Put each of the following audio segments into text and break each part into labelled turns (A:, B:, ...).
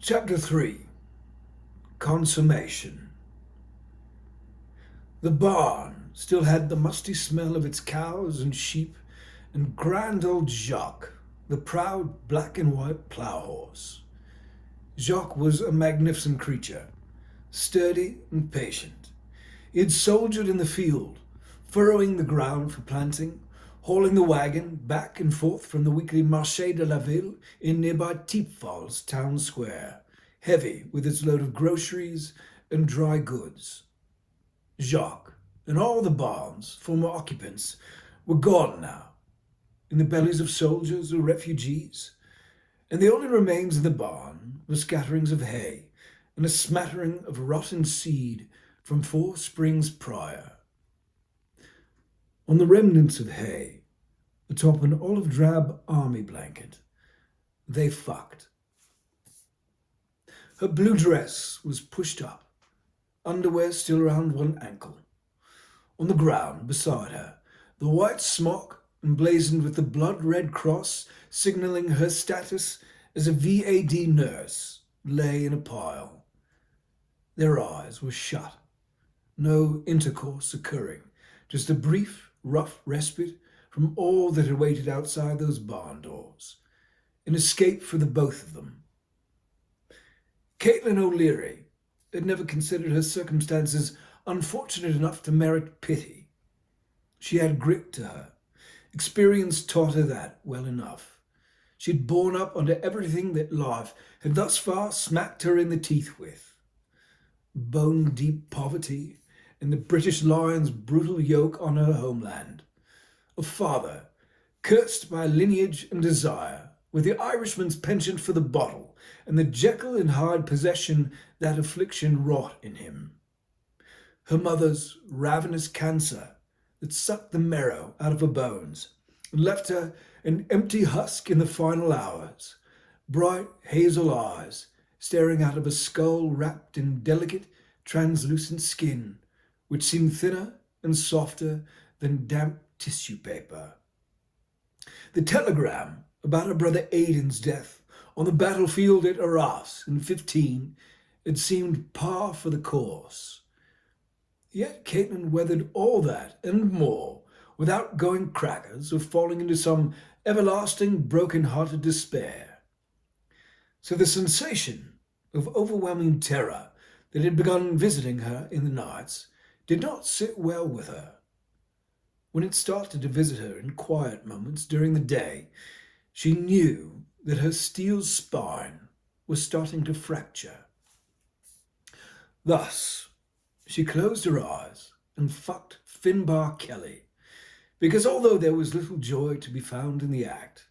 A: Chapter 3. Consummation. The barn still had the musty smell of its cows and sheep and grand old Jacques, the proud black and white plough horse. Jacques was a magnificent creature, sturdy and patient. He had soldiered in the field, furrowing the ground for planting, hauling the wagon back and forth from the weekly Marché de la Ville in nearby Thiepval's town square, heavy with its load of groceries and dry goods. Jacques and all the barn's former occupants were gone now, in the bellies of soldiers or refugees, and the only remains of the barn were scatterings of hay and a smattering of rotten seed from 4 springs prior. On the remnants of hay, atop an olive drab army blanket, they fucked. Her blue dress was pushed up, underwear still around one ankle. On the ground beside her, the white smock emblazoned with the blood-red cross signaling her status as a VAD nurse lay in a pile. Their eyes were shut, no intercourse occurring, just a brief, rough respite from all that had waited outside those barn doors, an escape for the both of them. Caitlin O'Leary had never considered her circumstances unfortunate enough to merit pity. She had grit to her. Experience taught her that well enough. She had borne up under everything that life had thus far smacked her in the teeth with. Bone-deep poverty and the British Lion's brutal yoke on her homeland. A father, cursed by lineage and desire, with the Irishman's penchant for the bottle and the Jekyll and Hyde possession that affliction wrought in him. Her mother's ravenous cancer that sucked the marrow out of her bones and left her an empty husk in the final hours, bright hazel eyes staring out of a skull wrapped in delicate, translucent skin, which seemed thinner and softer than damp tissue paper. The telegram about her brother Aidan's death on the battlefield at Arras in 15 had seemed par for the course. Yet Caitlin weathered all that and more without going crackers or falling into some everlasting broken-hearted despair. So the sensation of overwhelming terror that had begun visiting her in the nights did not sit well with her. When it started to visit her in quiet moments during the day, she knew that her steel spine was starting to fracture. Thus, she closed her eyes and fucked Finbar Kelly, because although there was little joy to be found in the act,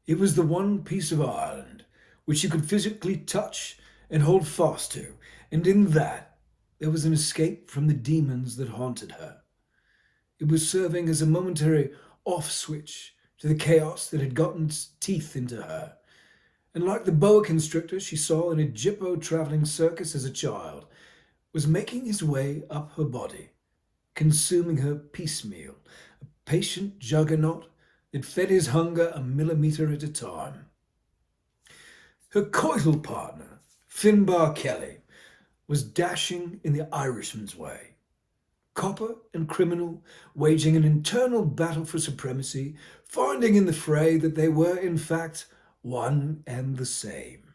A: it was the one piece of Ireland which she could physically touch and hold fast to, and in that there was an escape from the demons that haunted her. It was serving as a momentary off switch to the chaos that had gotten its teeth into her, and like the boa constrictor she saw in a Gippo travelling circus as a child, was making his way up her body, consuming her piecemeal, a patient juggernaut that fed his hunger a millimetre at a time. Her coital partner, Finbar Kelly, was dashing in the Irishman's way. Copper and criminal, waging an internal battle for supremacy, finding in the fray that they were in fact one and the same.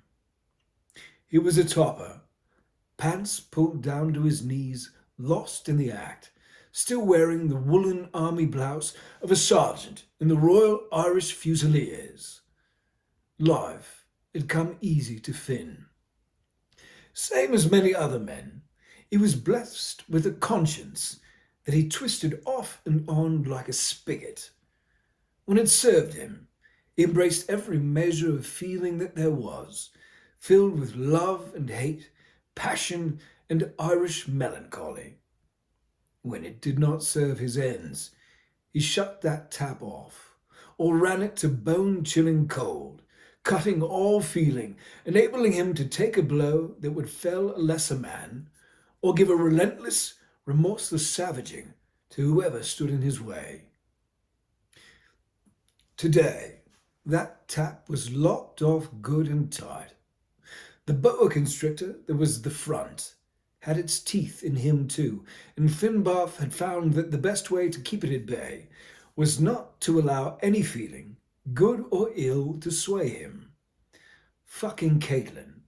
A: He was a topper, pants pulled down to his knees, lost in the act, still wearing the woolen army blouse of a sergeant in the Royal Irish Fusiliers. Life had come easy to Finn. Same as many other men, he was blessed with a conscience that he twisted off and on like a spigot. When it served him, he embraced every measure of feeling that there was, filled with love and hate, passion and Irish melancholy. When it did not serve his ends, he shut that tap off, or ran it to bone-chilling cold, cutting all feeling, enabling him to take a blow that would fell a lesser man, or give a relentless, remorseless savaging to whoever stood in his way. Today, that tap was locked off good and tight. The boa constrictor that was the front had its teeth in him too, and Finbar had found that the best way to keep it at bay was not to allow any feeling, good or ill, to sway him. Fucking Caitlin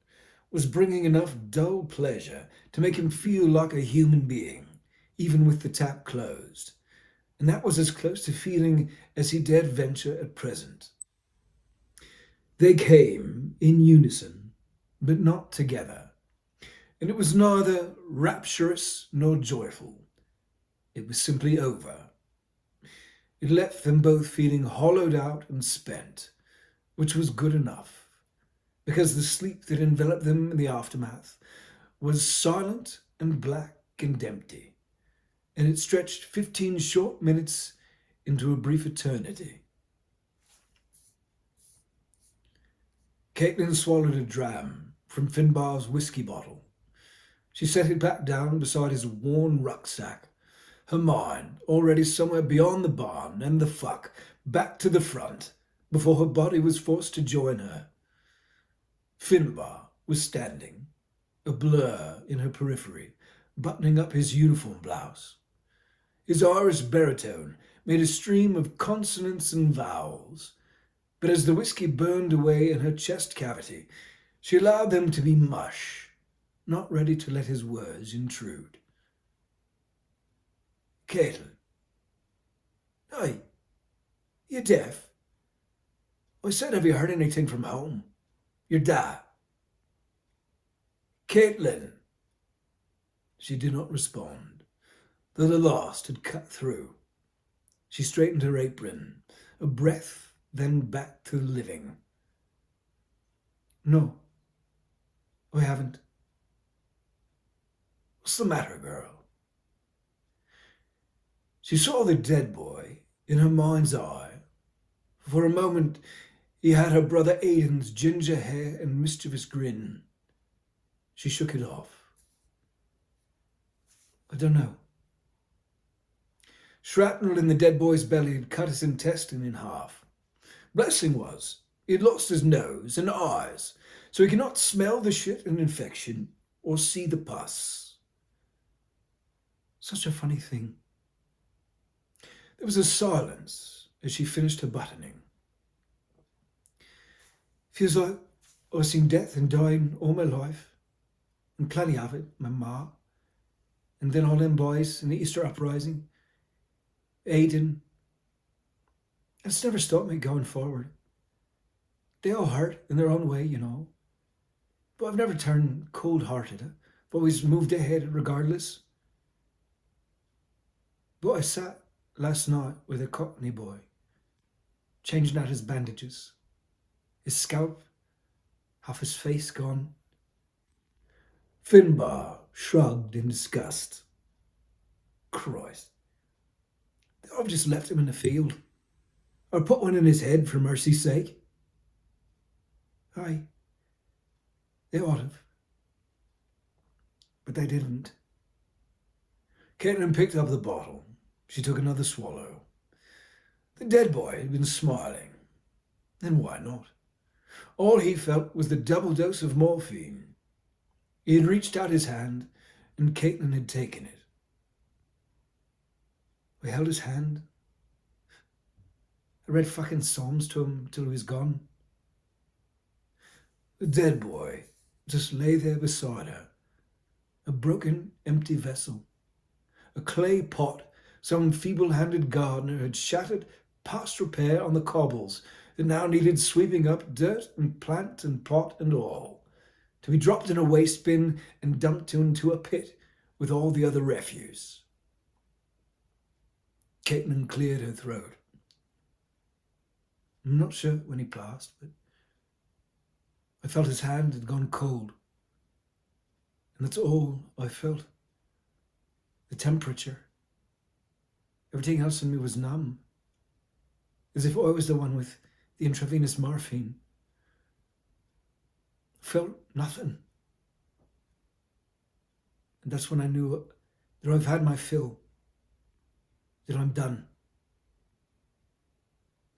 A: was bringing enough dull pleasure to make him feel like a human being, even with the tap closed, and that was as close to feeling as he dared venture at present. They came in unison, but not together, and it was neither rapturous nor joyful. It was simply over. It left them both feeling hollowed out and spent, which was good enough, because the sleep that enveloped them in the aftermath was silent and black and empty, and it stretched 15 short minutes into a brief eternity. Caitlin swallowed a dram from Finbar's whiskey bottle. She set it back down beside his worn rucksack, her mind already somewhere beyond the barn and the fuck, back to the front, before her body was forced to join her. Finbar was standing, a blur in her periphery, buttoning up his uniform blouse. His Irish baritone made a stream of consonants and vowels, but as the whiskey burned away in her chest cavity, she allowed them to be mush, not ready to let his words intrude. Caitlin. Hey, you deaf? I said, have you heard anything from home? Your dad? Caitlin. She did not respond, though the last had cut through. She straightened her apron, a breath, then back to the living. No, I haven't. What's the matter, girl? She saw the dead boy in her mind's eye. For a moment, he had her brother Aidan's ginger hair and mischievous grin. She shook it off. I don't know. Shrapnel in the dead boy's belly had cut his intestine in half. Blessing was, he had lost his nose and eyes, so he could not smell the shit and infection or see the pus. Such a funny thing. There was a silence as she finished her buttoning. Feels like I've seen death and dying all my life, and plenty of it, my ma, and then all them boys in the Easter uprising, Aidan. It's never stopped me going forward. They all hurt in their own way, you know, but I've never turned cold-hearted. I've always moved ahead regardless. But I sat last night with a Cockney boy, changing out his bandages, his scalp, half his face gone. Finbar shrugged in disgust. Christ, I've just left him in the field, or put one in his head for mercy's sake. Aye, they ought have, but they didn't. Caitlin picked up the bottle. She took another swallow. The dead boy had been smiling. And why not? All he felt was the double dose of morphine. He had reached out his hand, and Caitlin had taken it. We held his hand. I read fucking Psalms to him till he was gone. The dead boy just lay there beside her, a broken, empty vessel, a clay pot some feeble-handed gardener had shattered past repair on the cobbles that now needed sweeping up, dirt and plant and pot and all, to be dropped in a waste bin and dumped into a pit with all the other refuse. Caitlin cleared her throat. I'm not sure when he passed, but I felt his hand had gone cold. And that's all I felt. The temperature. Everything else in me was numb, as if I was the one with the intravenous morphine. I felt nothing. And that's when I knew that I've had my fill, that I'm done.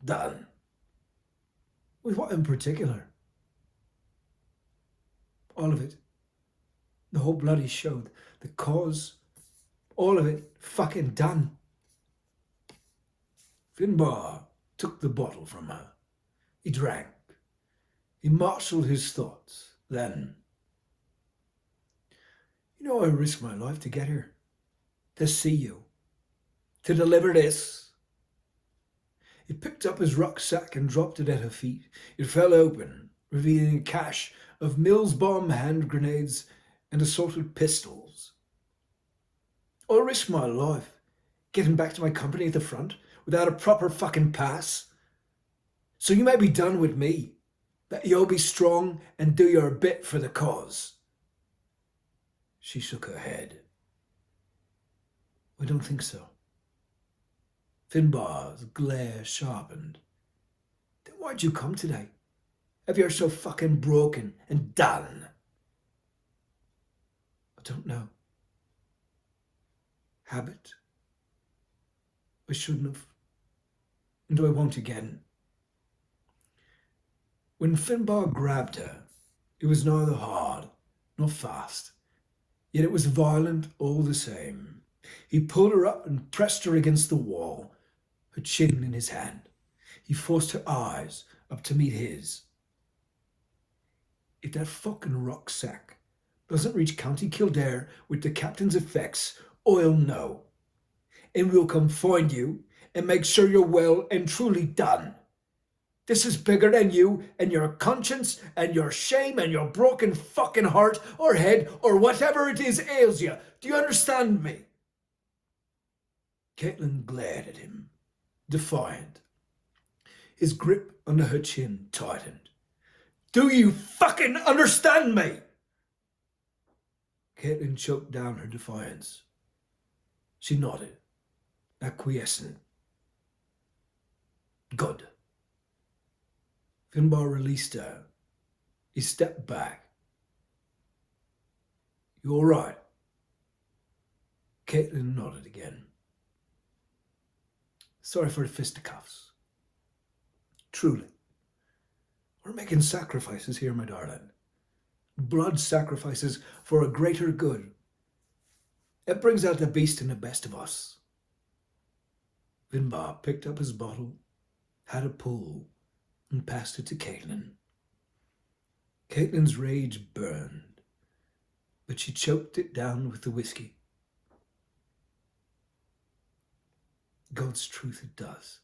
A: Done? With what in particular? All of it. The whole bloody show. The cause. All of it. Fucking done. Finbar took the bottle from her. He drank. He marshalled his thoughts. Then, you know, I risked my life to get here. To see you. To deliver this. He picked up his rucksack and dropped it at her feet. It fell open, revealing a cache of Mills bomb hand grenades and assorted pistols. I risked my life getting back to my company at the front without a proper fucking pass. So you may be done with me, but you'll be strong and do your bit for the cause. She shook her head. I don't think so. Finbar's glare sharpened. Then why'd you come today? If you're so fucking broken and done? I don't know. Habit? I shouldn't have. And I won't again. When Finbar grabbed her, it was neither hard nor fast, yet it was violent all the same. He pulled her up and pressed her against the wall, her chin in his hand. He forced her eyes up to meet his. If that fucking rucksack doesn't reach County Kildare with the captain's effects, I'll know. And we'll come find you and make sure you're well and truly done. This is bigger than you and your conscience and your shame and your broken fucking heart or head or whatever it is ails you. Do you understand me? Caitlin glared at him, defiant. His grip under her chin tightened. Do you fucking understand me? Caitlin choked down her defiance. She nodded, acquiescent. Good. Finbar released her. He stepped back. You all right? Caitlin nodded again. Sorry for the fisticuffs. Truly. We're making sacrifices here, my darling. Blood sacrifices for a greater good. It brings out the beast in the best of us. Finbar picked up his bottle, had a pull, and passed it to Caitlin. Caitlin's rage burned, but she choked it down with the whiskey. God's truth it does.